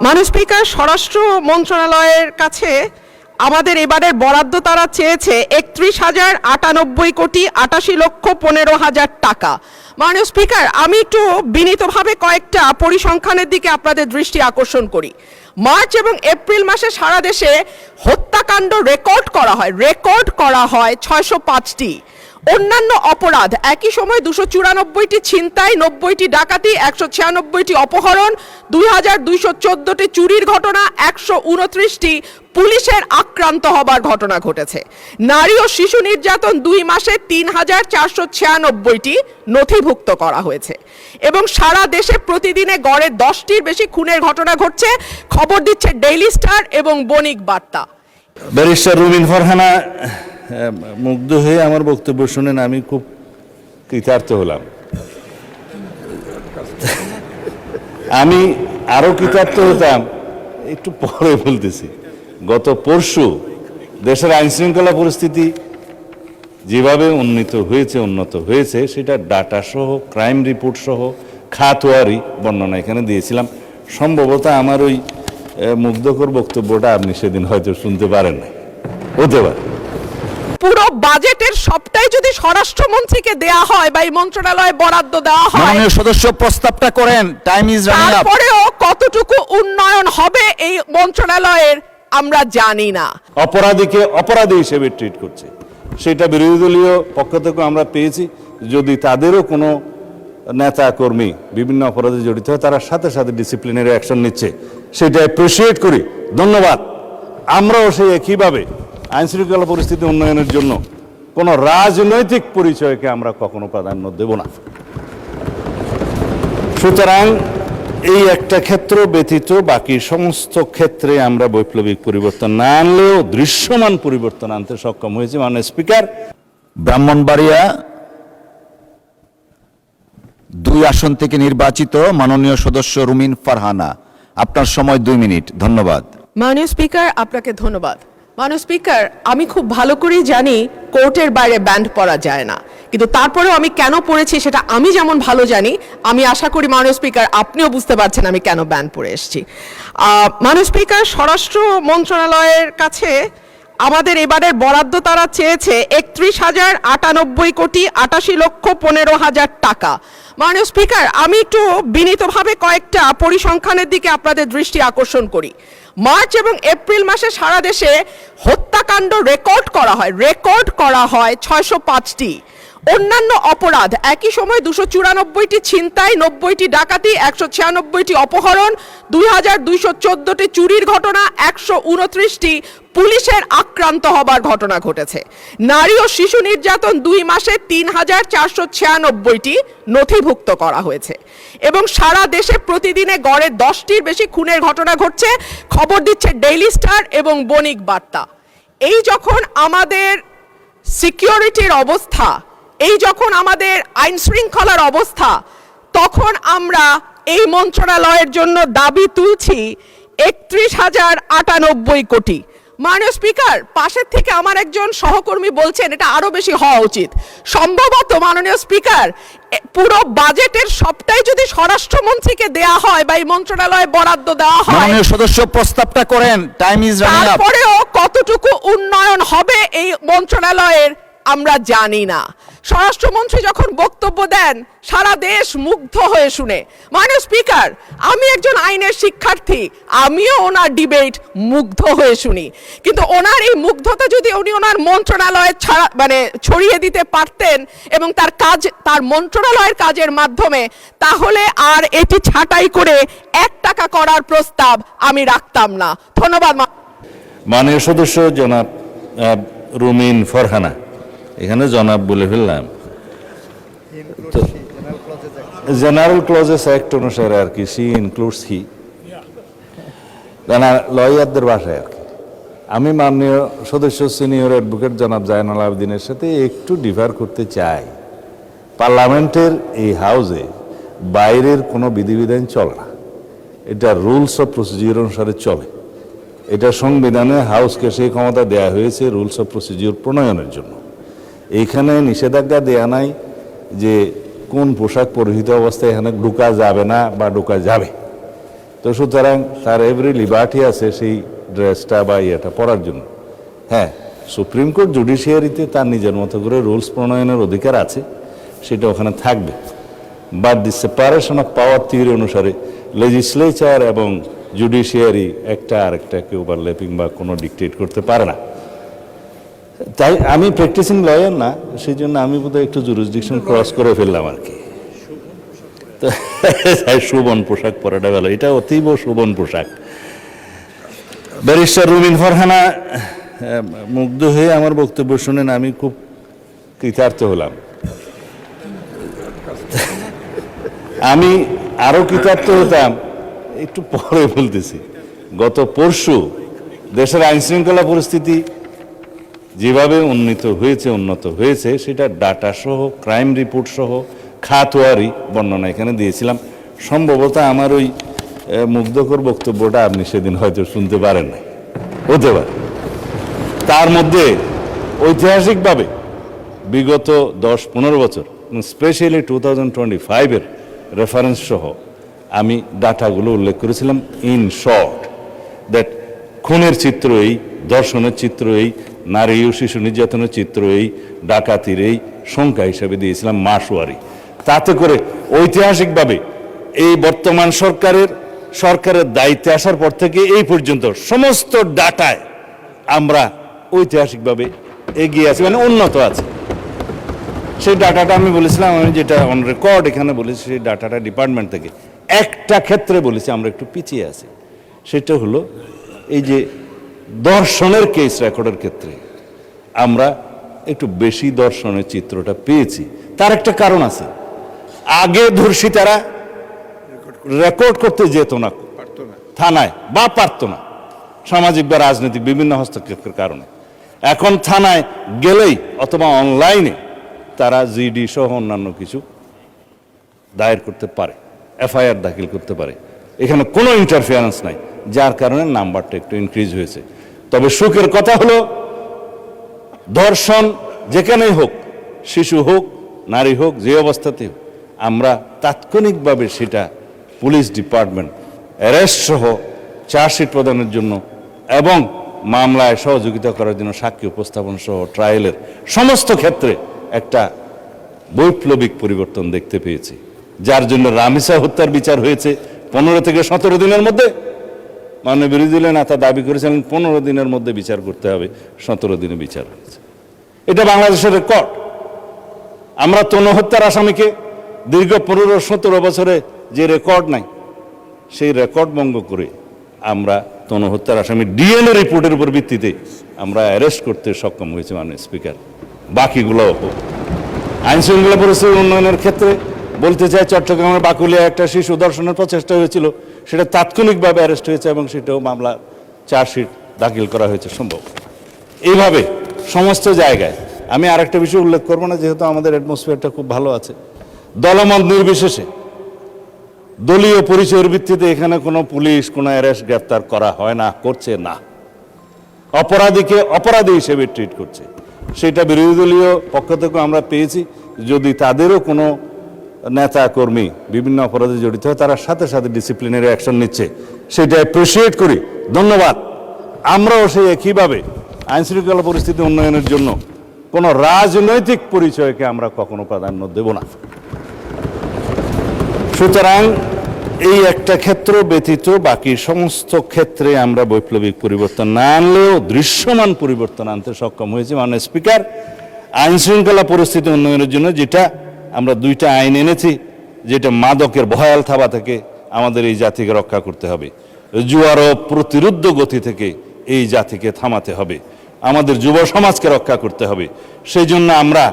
মাননীয় স্পিকার, স্বরাষ্ট্র মন্ত্রণালয়ের কাছে আমাদের এবারের বরাদ্দ তারা চেয়েছে 31,098,85,15,000 টাকা। মাননীয় স্পিকার, আমি একটু বিনীতভাবে কয়েকটা পরিসংখ্যানের দিকে আপনাদের দৃষ্টি আকর্ষণ করি। মার্চ এবং এপ্রিল মাসে সারা দেশে হত্যাকাণ্ড রেকর্ড করা হয় 605টি। অন্যান্য অপরাধ একই সময় 294টি ছিনতাই, 90টি ডাকাতি, 196টি অপহরণ, 2214টি চুরির ঘটনা, 129টি পুলিশের আক্রান্ত হবার ঘটনা ঘটেছে। নারী ও শিশু নির্যাতন 2 মাসে 3,496টি নথিভুক্ত করা হয়েছে এবং সারা দেশে প্রতিদিনে গড়ে 10টির বেশি খুনের ঘটনা ঘটছে, খবর দিচ্ছে ডেইলি স্টার এবং বণিক বার্তা। ব্যারিস্টার রুমিন ফারহানা মুগ্ধ হয়ে আমার বক্তব্য শুনেন আমি খুব কৃতার্থ হলাম। আমি আরো কৃতার্থ হতাম একটু পরে বলতেছি। গত পরশু দেশের আইন শৃঙ্খলা পরিস্থিতি যেভাবে উন্নত হয়েছে সেটা ডাটা সহ, ক্রাইম রিপোর্ট সহ, খাতোয়ারি বর্ণনা এখানে দিয়েছিলাম। সম্ভবত আমার ওই মুগ্ধকর বক্তব্যটা আপনি সেদিন হয়তো শুনতে পারেন না, হতে পারে। পুরো বাজেটের সবটাই যদি স্বরাষ্ট্রমন্ত্রীকে দেয়া হয় বা এই মন্ত্রণালয়ে বরাদ্দ দেওয়া হয়, মাননীয় সদস্য প্রস্তাবটা করেন, টাইম ইজ রানিং আপ। তারপরেও কতটুকু উন্নয়ন হবে এই মন্ত্রণালয়ের আমরা জানি না। অপরাধীকে অপরাধী হিসেবে ট্রিট করছে, সেটা বিরোধী দলীয় পক্ষ থেকে আমরা পেয়েছি। যদি তাদেরও কোনো নেতা কর্মী বিভিন্ন অপরাধে জড়িত হয় তারা সাথে সাথে ডিসিপ্লিনারি অ্যাকশন নিচ্ছে, সেটা অ্যাপ্রিসিয়েট করি, ধন্যবাদ। আমরাও সেই একইভাবে আইন শৃঙ্খলা পরিস্থিতি উন্নয়নের জন্য কোনো রাজনৈতিক পরিচয়কে আমরা কখনো প্রাধান্য দেব না। সুতরাং এই একটা ক্ষেত্র ব্যতীত বাকি সমস্ত ক্ষেত্রে আমরা বৈপ্লবিক পরিবর্তন না আনলেও দৃশ্যমান পরিবর্তন আনতে সক্ষম হয়েছে। মাননীয় স্পিকার, ব্রাহ্মণবাড়িয়া 2 আসন থেকে নির্বাচিত মাননীয় সদস্য রুমিন ফারহানা, আপনার সময় 2 মিনিট। ধন্যবাদ। মাননীয় স্পিকার, আপনাকে ধন্যবাদ। মাননীয় স্পিকার, আমি খুব ভালো করেই জানি কোর্টের বাইরে ব্যান্ড পরা যায় না, কিন্তু তারপরেও আমি কেন পড়েছি সেটা আমি যেমন ভালো জানি, আমি আশা করি মাননীয় স্পিকার আপনিও বুঝতে পারছেন আমি কেন ব্যান্ড পরে এসেছি। মাননীয় স্পিকার, স্বরাষ্ট্র মন্ত্রণালয়ের কাছে আমাদের এবারের বরাদ্দ তারা চেয়েছে 31,098,85,15,000 টাকা। মাননীয় স্পিকার, আমি একটু বিনীতভাবে কয়েকটা পরিসংখ্যানের দিকে আপনাদের দৃষ্টি আকর্ষণ করি। মার্চ এবং এপ্রিল মাসে সারা দেশে হত্যাকাণ্ড রেকর্ড করা হয় 605টি। অন্যান্য অপরাধ একই সময় 294টি ছিনতাই, 90টি ডাকাতি, 196টি অপহরণ, 2214টি চুরির ঘটনা, 129টি পুলিশের আক্রান্ত হবার ঘটনা ঘটেছে। নারী ও শিশু নির্যাতন 2 মাসে 3,496টি নথিভুক্ত করা হয়েছে এবং সারা দেশে প্রতিদিনে গড়ে 10টির বেশি খুনের ঘটনা ঘটছে, খবর দিচ্ছে ডেইলি স্টার এবং বণিক বার্তা। এই যখন আমাদের সিকিউরিটির অবস্থা, এই যখন আমাদের আইন শৃঙ্খলার অবস্থা, তখন আমরা এই মন্ত্রণালয়ের জন্য দাবি তুলছি 31,098 কোটি। মাননীয় স্পিকার, পাশের থেকে আমার একজন সহকর্মী বলছেন এটা আরো বেশি হওয়া উচিত। সম্ভবত মাননীয় স্পিকার, পুরো বাজেটের সবটাই যদি স্বরাষ্ট্রমন্ত্রীকে দেয়া হয় বা এই মন্ত্রণালয়ে বরাদ্দ দেওয়া হয়, মাননীয় সদস্য প্রস্তাবটা করেন, টাইম ইজ রানিং আপ। তারপরেও কতটুকু উন্নয়ন হবে এই মন্ত্রণালয়ের আমরা জানি না। স্বরাষ্ট্রমন্ত্রী যখন বক্তব্য দেন সারা দেশ মুগ্ধ হয়ে শুনে। মাননীয় স্পিকার, আমি একজন আইনের শিক্ষার্থী, আমিও ওনার ডিবেট মুগ্ধ হয়ে শুনি, কিন্তু ওনার এই মুগ্ধতা যদি উনি ওনার মন্ত্রণালয়ে ছড়িয়ে দিতে পারতেন এবং তার মন্ত্রণালয়ের কাজের মাধ্যমে, তাহলে আর এটি ছাঁটাই করে 1 টাকা করার প্রস্তাব আমি রাখতাম না। ধন্যবাদ। মাননীয় সদস্য জনাব রুমিন ফারহানা, এখানে জনাব বলে ফেললাম, জেনারেল ক্লজেস অ্যাক্ট অনুসারে আর কি, সি ইনক্লুডস হি, লয়ারদের ভাষায় আর কি। আমি মাননীয় সদস্য সিনিয়র অ্যাডভোকেট জনাব জায়নাল আবেদিনের সাথে একটু ডিফার করতে চাই। পার্লামেন্টের এই হাউসে বাইরের কোনো বিধিবিধান চলে না, এটা রুলস অফ প্রসিডিওর অনুসারে চলে। এটা সংবিধানে হাউসকে সেই ক্ষমতা দেয়া হয়েছে রুলস অফ প্রসিডিওর প্রণয়নের জন্য। এইখানে নিষেধাজ্ঞা দেয়া নাই যে কোন পোশাক পরিহিত অবস্থায় এখানে ঢোকা যাবে না বা ঢোকা যাবে। তো তো সুতরাং তার এভরি লিবার্টি আছে সেই ড্রেসটা বা ইয়েটা পরার জন্য। হ্যাঁ, সুপ্রিম কোর্ট জুডিশিয়ারিতে তার নিজের মতো করে রুলস প্রণয়নের অধিকার আছে, সেটা ওখানে থাকবে। But the separation of power theory অনুসারে লেজিসলেচার এবং জুডিশিয়ারি একটা আরেকটাকে ওভারল্যাপিং বা কোনো ডিকটেট করতে পারে না। তাই আমি প্র্যাকটিসিং লয়ার না, সেই জন্য আমি বোধহয় একটু জুরিসডিকশন ক্রস করে ফেললাম আর কি। তো শোভন পোশাক পরাটা গেল, এটা অতীব শোভন পোশাক। ব্যারিস্টার রুমিন ফারহানা মুগ্ধ হয়ে আমার বক্তব্য শুনেন, আমি খুব কৃতার্থ হলাম। আমি আরো কৃতার্থ হতাম, একটু পরে বলতেছি। গত পরশু দেশের আইন শৃঙ্খলা পরিস্থিতি যেভাবে উন্নত হয়েছে সেটা ডাটা সহ, ক্রাইম রিপোর্ট সহ, খাতোয়ারি বর্ণনা এখানে দিয়েছিলাম। সম্ভবত আমার ওই মুগ্ধকর বক্তব্যটা আপনি সেদিন হয়তো শুনতে পারেন নাই, হতে পারে। তার মধ্যে ঐতিহাসিকভাবে বিগত 10-15 বছর, স্পেশালি 2025-এর রেফারেন্স সহ আমি ডাটাগুলো উল্লেখ করেছিলাম। ইন শর্ট দ্যাট খুনের চিত্র এই, ধর্ষণের চিত্র এই, নারী ও শিশু নির্যাতনের চিত্র এই, ডাকাতির এই সংখ্যা হিসেবে দিয়েছিলাম মাসওয়ারি। তাতে করে ঐতিহাসিকভাবে এই বর্তমান সরকারের দায়িত্বে আসার পর থেকে এই পর্যন্ত সমস্ত ডাটায় আমরা ঐতিহাসিকভাবে এগিয়ে আছি, মানে উন্নত আছে। সেই ডাটাটা আমি বলেছিলাম, আমি যেটা অন রেকর্ড এখানে বলেছি, সেই ডাটাটা ডিপার্টমেন্ট থেকে একটা ক্ষেত্রে বলেছি আমরা একটু পিছিয়ে আছি। সেটা হলো এই যে দর্শনের কেস রেকর্ডের ক্ষেত্রে আমরা একটু বেশি দর্শনের চিত্রটা পেয়েছি। তার একটা কারণ আছে, আগে ধর্ষিতারা রেকর্ড করতে যেত না থানায়, বা পারত না, সামাজিক বা রাজনৈতিক বিভিন্ন হস্তক্ষেপের কারণে। এখন থানায় গেলেই অথবা অনলাইনে তারা জিডি সহ অন্যান্য কিছু দায়ের করতে পারে, এফআইআর দাখিল করতে পারে। এখানে কোনো ইন্টারফিয়ারেন্স নাই, যার কারণে নাম্বারটা একটু ইনক্রিজ হয়েছে। তবে সুখের কথা হলো, ধর্ষণ যেখানেই হোক, শিশু হোক, নারী হোক, যে অবস্থাতেই হোক, আমরা তাৎক্ষণিকভাবে সেটা পুলিশ ডিপার্টমেন্ট অ্যারেস্ট সহ চার্জশিট প্রদানের জন্য এবং মামলায় সহযোগিতা করার জন্য সাক্ষী উপস্থাপন সহ ট্রায়ালের সমস্ত ক্ষেত্রে একটা বৈপ্লবিক পরিবর্তন দেখতে পেয়েছি। যার জন্য রামিসা হত্যার বিচার হয়েছে 15 থেকে 17 দিনের মধ্যে। মাননীয় বিরোধী দলীয় নেতা দাবি করেছিলেন 15 দিনের মধ্যে বিচার করতে হবে, 17 দিনে বিচার হয়েছে। এটা বাংলাদেশের রেকর্ড। আমরা তনু হত্যার আসামিকে দীর্ঘ 15-17 বছরে যে রেকর্ড নাই, সেই রেকর্ড ভঙ্গ করে আমরা তনু হত্যার আসামি ডিএনএ রিপোর্টের উপর ভিত্তিতে আমরা অ্যারেস্ট করতে সক্ষম হয়েছে মাননীয় স্পিকার। বাকিগুলো আইন শৃঙ্খলা পরিস্থিতি উন্নয়নের ক্ষেত্রে বলতে চাই, চট্টগ্রামের বাকুলিয়া একটা শিশু ধর্ষণের প্রচেষ্টা হয়েছিল, সেটা তাৎক্ষণিকভাবে অ্যারেস্ট হয়েছে এবং সেটাও মামলা চার্জশিট দাখিল করা হয়েছে সম্ভব। এইভাবে সমস্ত জায়গায় আমি আরেকটা বিষয় উল্লেখ করবো না, যেহেতু আমাদের অ্যাটমসফিয়ারটা খুব ভালো আছে। দলমত নির্বিশেষে দলীয় পরিচয়ের ভিত্তিতে এখানে কোনো পুলিশ কোনো অ্যারেস্ট গ্রেফতার করা হয় না, করছে না। অপরাধীকে অপরাধী হিসেবে ট্রিট করছে। সেটা বিরোধী দলীয় পক্ষ থেকে আমরা পেয়েছি। যদি তাদেরও কোনো নেতা কর্মী বিভিন্ন অপরাধে জড়িত হয়, তারা সাথে সাথে ডিসিপ্লিনারি অ্যাকশন নিচ্ছে, সেটা অ্যাপ্রিসিয়েট করি, ধন্যবাদ। আমরাও সেই একইভাবে আইন শৃঙ্খলা পরিস্থিতি উন্নয়নের জন্য কোনো রাজনৈতিক পরিচয়কে আমরা কখনো প্রাধান্য দেব না। সুতরাং এই একটা ক্ষেত্র ব্যতীত বাকি সমস্ত ক্ষেত্রে আমরা বৈপ্লবিক পরিবর্তন না আনলেও দৃশ্যমান পরিবর্তন আনতে সক্ষম হয়েছি। মাননীয় স্পিকার, আইন শৃঙ্খলা পরিস্থিতি উন্নয়নের জন্য যেটা আমরা 2টা আইন এনেছি, যেটা মাদকের ভয়াল থাবা থেকে আমাদের এই জাতিকে রক্ষা করতে হবে, জুয়ার প্রতিরোধ গতি থেকে এই জাতিকে থামাতে হবে, আমাদের যুব সমাজকে রক্ষা করতে হবে। সেই জন্য আমরা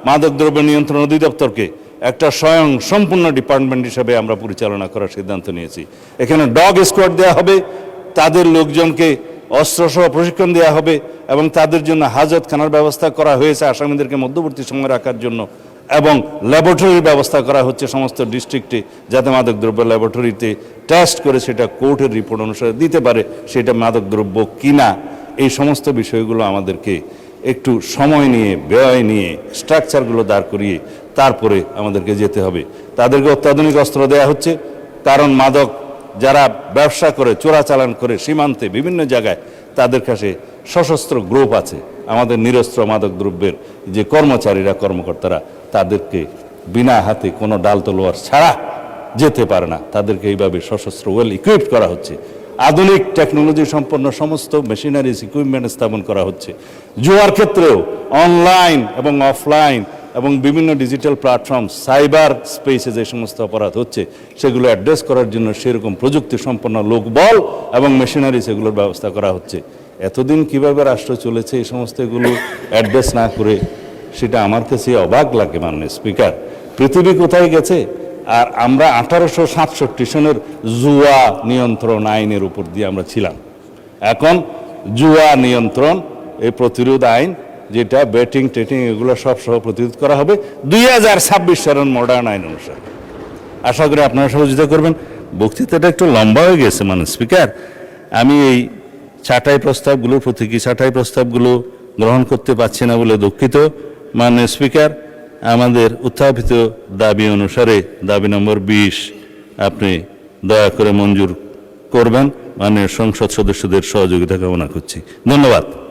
মাদকদ্রব্য নিয়ন্ত্রণ অধিদপ্তরকে একটা স্বয়ং সম্পূর্ণ ডিপার্টমেন্ট হিসেবে আমরা পরিচালনা করার সিদ্ধান্ত নিয়েছি। এখানে ডগ স্কোয়াড দেওয়া হবে, তাদের লোকজনকে অস্ত্রসহ প্রশিক্ষণ দেওয়া হবে এবং তাদের জন্য হাজতখানার ব্যবস্থা করা হয়েছে আসামিদেরকে মধ্যবর্তী সময় রাখার জন্য, এবং ল্যাবরেটরির ব্যবস্থা করা হচ্ছে সমস্ত ডিস্ট্রিক্টে, যাতে মাদকদ্রব্য ল্যাবরেটরিতে টেস্ট করে সেটা কোর্টের রিপোর্ট অনুসারে দিতে পারে সেটা মাদকদ্রব্য কিনা। এই সমস্ত বিষয়গুলো আমাদেরকে একটু সময় নিয়ে, ব্যয় নিয়ে, স্ট্রাকচারগুলো দাঁড় করিয়ে তারপরে আমাদেরকে যেতে হবে। তাদেরকে অত্যাধুনিক অস্ত্র দেওয়া হচ্ছে, কারণ মাদক যারা ব্যবসা করে, চোরাচালান করে সীমান্তে বিভিন্ন জায়গায়, তাদের কাছে সশস্ত্র গ্রুপ আছে। আমাদের নিরস্ত্র মাদক দ্রব্যের যে কর্মচারীরা, কর্মকর্তারা, তাদেরকে বিনা হাতে কোনো ডাল তলোয়ার ছাড়া যেতে পারে না। তাদেরকে এইভাবে সশস্ত্র ওয়েল ইকুইপড করা হচ্ছে। আধুনিক টেকনোলজি সম্পন্ন সমস্ত মেশিনারিজ, ইকুইপমেন্ট স্থাপন করা হচ্ছে। জুয়ার ক্ষেত্রেও অনলাইন এবং অফলাইন এবং বিভিন্ন ডিজিটাল প্ল্যাটফর্ম, সাইবার স্পেসে যে সমস্ত অপরাধ হচ্ছে, সেগুলো অ্যাড্রেস করার জন্য সেরকম প্রযুক্তি সম্পন্ন লোকবল এবং মেশিনারি সেগুলোর ব্যবস্থা করা হচ্ছে। এতদিন কিভাবে রাষ্ট্র চলেছে এই সমস্ত এগুলো অ্যাড্রেস না করে, সেটা আমার কাছে অবাক লাগে। মাননীয় স্পিকার, পৃথিবী কোথায় গেছে? আর আমরা 1867 সনের জুয়া নিয়ন্ত্রণ আইনের উপর দিয়ে আমরা ছিলাম। এখন জুয়া নিয়ন্ত্রণ এই প্রতিরোধ আইন, যেটা ব্যাটিং টেটিং এগুলো সব সহ প্রতিরোধ করা হবে 2026 সালের মডার্ন আইন অনুসারে। আশা করি আপনারা সহযোগিতা করবেন। বক্তৃতাটা একটু লম্বা হয়ে গেছে মাননীয় স্পিকার। আমি এই ছাঁটাই প্রস্তাবগুলো, প্রতীকী ছাঁটাই প্রস্তাবগুলো গ্রহণ করতে পারছি না বলে দুঃখিত। মাননীয় স্পিকার, আমাদের উত্থাপিত দাবি অনুসারে দাবি নম্বর 20 আপনি দয়া করে মঞ্জুর করবেন। মাননীয় সংসদ সদস্যদের সহযোগিতা কামনা করছি। ধন্যবাদ।